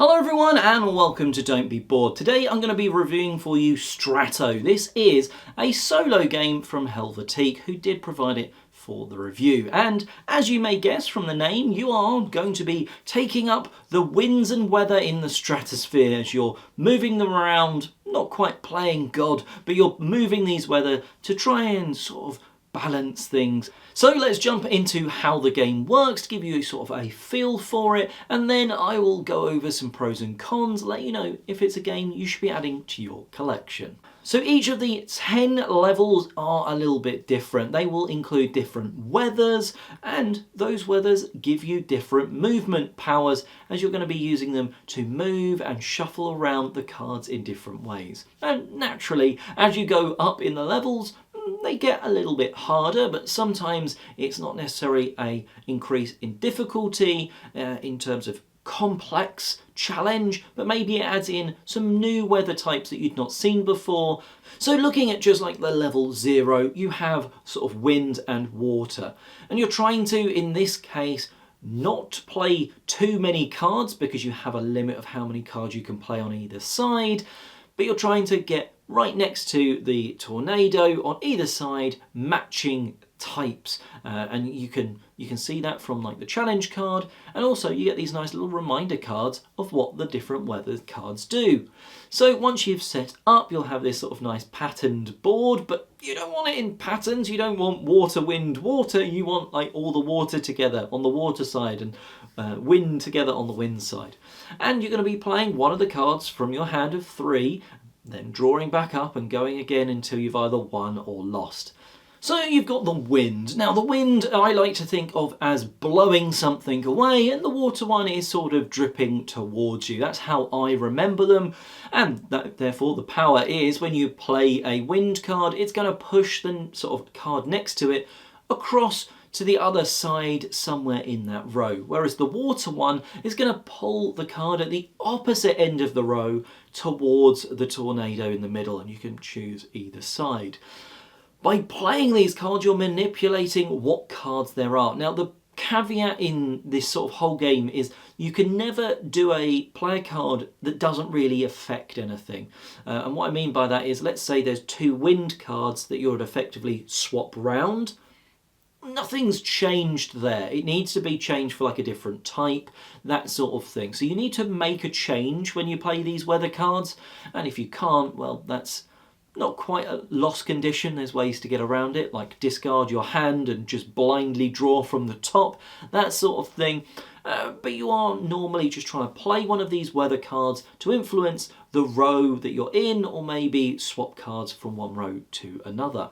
Hello everyone and welcome to Don't Be Bored. Today I'm going to be reviewing for you Strato. This is a solo game from Helvetiq, who did provide it for the review. And as you may guess from the name, you are going to be taking up the winds and weather in the stratosphere as you're moving them around, not quite playing God, but you're moving these weather to try and sort of balance things. So let's jump into how the game works to give you sort of a feel for it, and then I will go over some pros and cons, let you know if it's a game you should be adding to your collection. So each of the 10 levels are a little bit different. They will include different weathers, and those weathers give you different movement powers as you're going to be using them to move and shuffle around the cards in different ways. And naturally, as you go up in the levels, they get a little bit harder, but sometimes it's not necessarily an increase in difficulty in terms of complex challenge, but maybe it adds in some new weather types that you'd not seen before. So looking at just like the level 0, you have sort of wind and water, and you're trying to, in this case, not play too many cards because you have a limit of how many cards you can play on either side, but you're trying to get right next to the tornado on either side, matching types, and you can see that from like the challenge card, and also you get these nice little reminder cards of what the different weather cards do. So once you've set up, you'll have this sort of nice patterned board, but you don't want it in patterns. You don't want water, wind, water. You want like all the water together on the water side and wind together on the wind side. And you're going to be playing one of the cards from your hand of 3, then drawing back up and going again until you've either won or lost. So you've got the wind. Now the wind I like to think of as blowing something away, and the water one is sort of dripping towards you. That's how I remember them, and therefore the power is when you play a wind card, it's going to push the sort of card next to it across to the other side somewhere in that row, whereas the water one is going to pull the card at the opposite end of the row towards the tornado in the middle, and you can choose either side. By playing these cards, you're manipulating what cards there are. Now the caveat in this sort of whole game is you can never play a card that doesn't really affect anything. And what I mean by that is, let's say there's 2 wind cards that you would effectively swap round. Nothing's changed there. It needs to be changed for like a different type, that sort of thing. So you need to make a change when you play these weather cards, and if you can't, well, that's not quite a lost condition. There's ways to get around it, like discard your hand and just blindly draw from the top, that sort of thing. But you are normally just trying to play one of these weather cards to influence the row that you're in, or maybe swap cards from one row to another.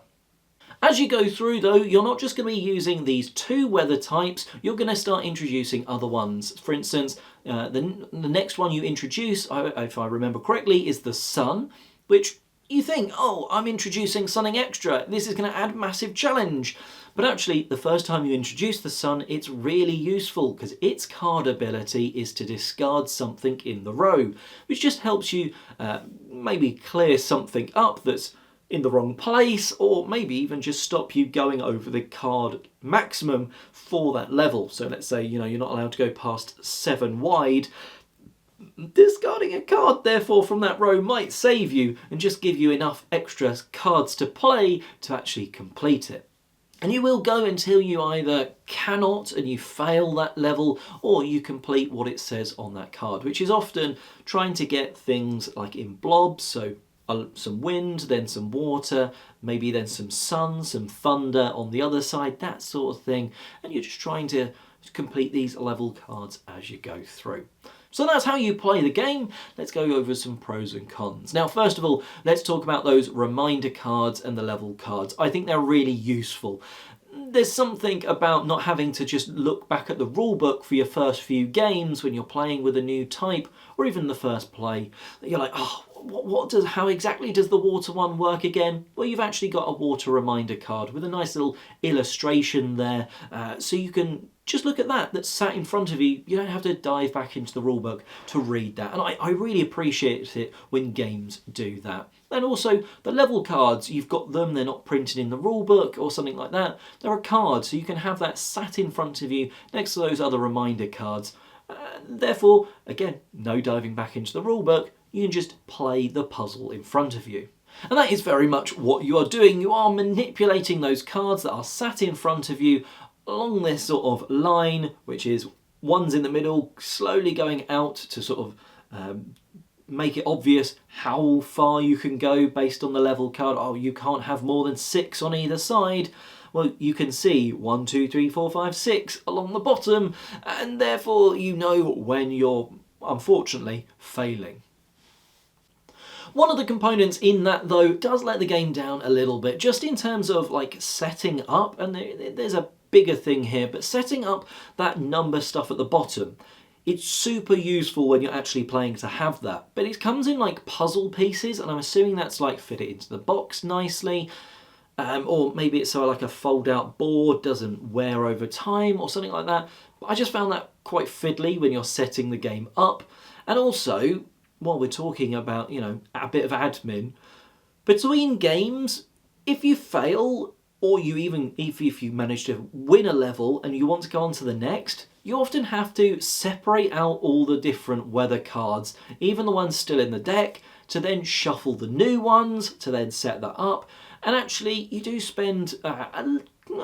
As you go through though, you're not just going to be using these 2 weather types, you're going to start introducing other ones. For instance, the next one you introduce, if I remember correctly, is the sun, which you think, oh, I'm introducing something extra, this is going to add massive challenge. But actually, the first time you introduce the sun, it's really useful because its card ability is to discard something in the row, which just helps you maybe clear something up that's in the wrong place, or maybe even just stop you going over the card maximum for that level. So let's say, you're not allowed to go past 7 wide. Discarding a card, therefore, from that row might save you and just give you enough extra cards to play to actually complete it. And you will go until you either cannot and you fail that level, or you complete what it says on that card, which is often trying to get things like in blobs, so some wind, then some water, maybe then some sun, some thunder on the other side, that sort of thing. And you're just trying to complete these level cards as you go through. So that's how you play the game. Let's go over some pros and cons. Now, first of all, let's talk about those reminder cards and the level cards. I think they're really useful. There's something about not having to just look back at the rulebook for your first few games when you're playing with a new type, or even the first play, that you're like, oh, how exactly does the water one work again? Well, you've actually got a water reminder card with a nice little illustration there, so you can just look at that that's sat in front of you. You don't have to dive back into the rulebook to read that, and I really appreciate it when games do that. And also the level cards, you've got them, they're not printed in the rulebook or something like that. They're a card, so you can have that sat in front of you next to those other reminder cards. Therefore, again, no diving back into the rulebook, you can just play the puzzle in front of you. And that is very much what you are doing. You are manipulating those cards that are sat in front of you along this sort of line, which is ones in the middle, slowly going out to sort of make it obvious how far you can go based on the level card. Oh, you can't have more than 6 on either side. Well, you can see 1, 2, 3, 4, 5, 6 along the bottom, and therefore you know when you're, unfortunately, failing. One of the components in that, though, does let the game down a little bit, just in terms of like setting up, and there's a bigger thing here, but setting up that number stuff at the bottom. It's super useful when you're actually playing to have that, but it comes in like puzzle pieces, and I'm assuming that's like fit it into the box nicely. Or maybe it's so like a fold-out board doesn't wear over time or something like that. But I just found that quite fiddly when you're setting the game up. And also, while we're talking about, you know, a bit of admin, between games, if you fail, or you even, if you manage to win a level and you want to go on to the next, you often have to separate out all the different weather cards, even the ones still in the deck, to then shuffle the new ones, to then set that up. And actually, you do spend a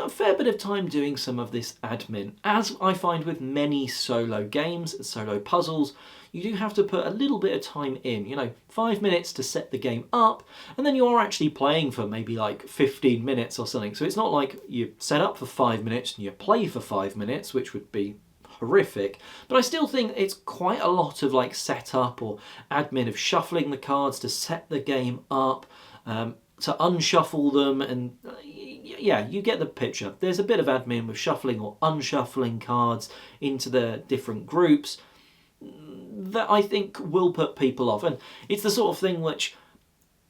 fair bit of time doing some of this admin. As I find with many solo games and solo puzzles, you do have to put a little bit of time in, you know, 5 minutes to set the game up, and then you are actually playing for maybe like 15 minutes or something. So it's not like you set up for 5 minutes and you play for 5 minutes, which would be horrific, but I still think it's quite a lot of like setup or admin of shuffling the cards to set the game up, to unshuffle them, and yeah, you get the picture. There's a bit of admin with shuffling or unshuffling cards into the different groups that I think will put people off, and it's the sort of thing which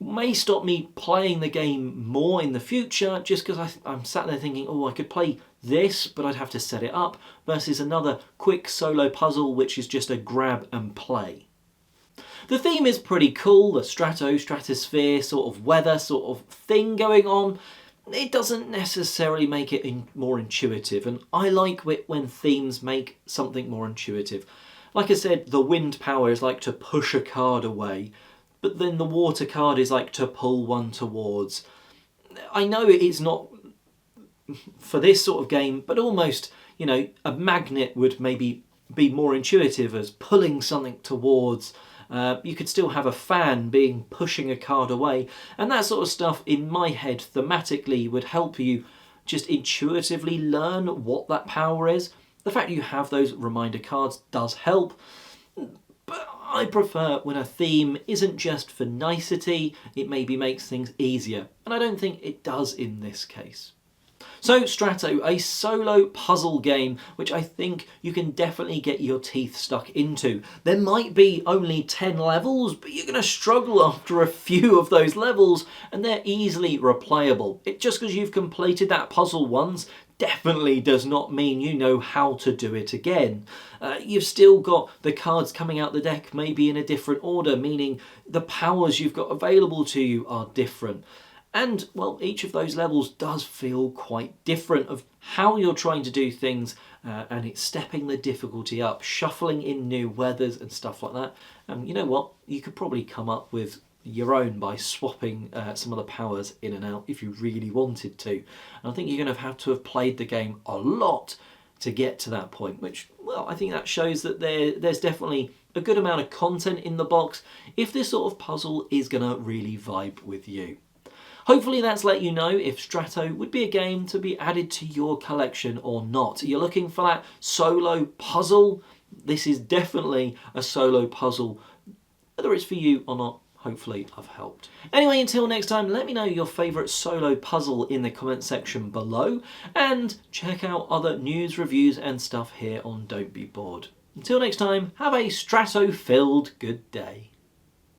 may stop me playing the game more in the future, just because I'm sat there thinking, oh, I could play this, but I'd have to set it up, versus another quick solo puzzle which is just a grab and play. The theme is pretty cool, the stratosphere sort of weather sort of thing going on. It doesn't necessarily make it more intuitive, and I like when themes make something more intuitive. Like I said, the wind power is like to push a card away, but then the water card is like to pull one towards. I know it's not for this sort of game, but almost, you know, a magnet would maybe be more intuitive as pulling something towards. You could still have a fan being pushing a card away, and that sort of stuff in my head thematically would help you just intuitively learn what that power is. The fact you have those reminder cards does help, but I prefer when a theme isn't just for nicety, it maybe makes things easier, and I don't think it does in this case. So Strato, a solo puzzle game which I think you can definitely get your teeth stuck into. There might be only 10 levels, but you're going to struggle after a few of those levels, and they're easily replayable. Just because you've completed that puzzle once definitely does not mean you know how to do it again. You've still got the cards coming out the deck maybe in a different order, meaning the powers you've got available to you are different. And, well, each of those levels does feel quite different of how you're trying to do things, and it's stepping the difficulty up, shuffling in new weathers and stuff like that. And you know what? You could probably come up with your own by swapping some of the powers in and out if you really wanted to. And I think you're going to have played the game a lot to get to that point, which, well, I think that shows that there's definitely a good amount of content in the box if this sort of puzzle is going to really vibe with you. Hopefully that's let you know if Strato would be a game to be added to your collection or not. You're looking for that solo puzzle? This is definitely a solo puzzle. Whether it's for you or not, hopefully I've helped. Anyway, until next time, let me know your favourite solo puzzle in the comment section below, and check out other news, reviews and stuff here on Don't Be Bored. Until next time, have a Strato-filled good day.